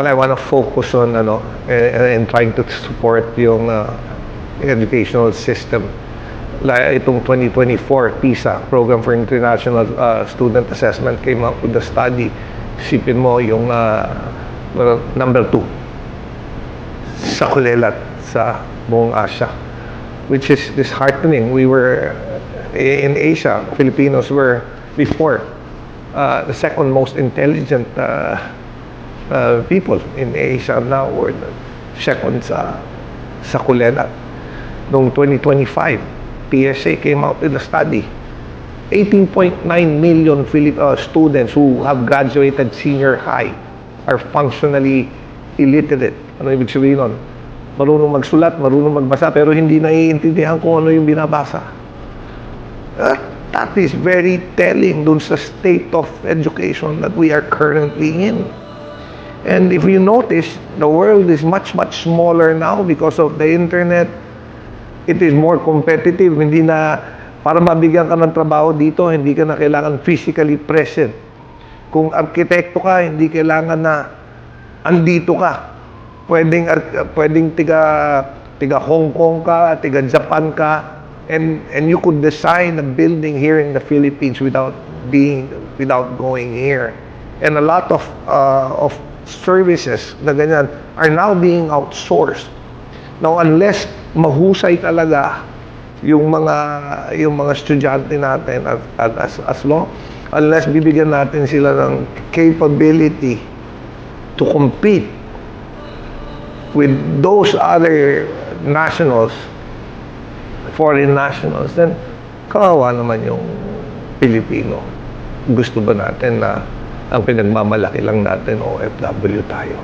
Well, I want to focus on and trying to support yung educational system. Like itong 2024 PISA, Program for International Student Assessment, came up with a study. Isipin mo yung number 2 sa kulelat sa buong Asia, which is disheartening. We were in Asia, Filipinos were before the second most intelligent people in Asia. Now we're second sa kulelat. Noong 2025, PSA came out with a study. 18.9 million students who have graduated senior high are functionally illiterate. Ano ibig sabihin nun? Marunong magsulat, marunong magbasa, pero hindi naiintindihan kung ano yung binabasa. That is very telling dun sa state of education that we are currently in. And if you notice, the world is much, much smaller now because of the internet. It is more competitive. Hindi na, para mabigyan ka ng trabaho dito, hindi ka na kailangan physically present. Kung arkitekto ka, hindi kailangan na andito ka. Pwedeng tiga Hong Kong ka, tiga Japan ka, and you could design a building here in the Philippines without going here. And a lot of services na ganyan are now being outsourced. Now, unless mahusay talaga yung mga estudyante natin unless bibigyan natin sila ng capability to compete with those other nationals, foreign nationals, then kawawa naman yung Pilipino. Gusto ba natin na ang pinagmamalaki lang natin OFW tayo?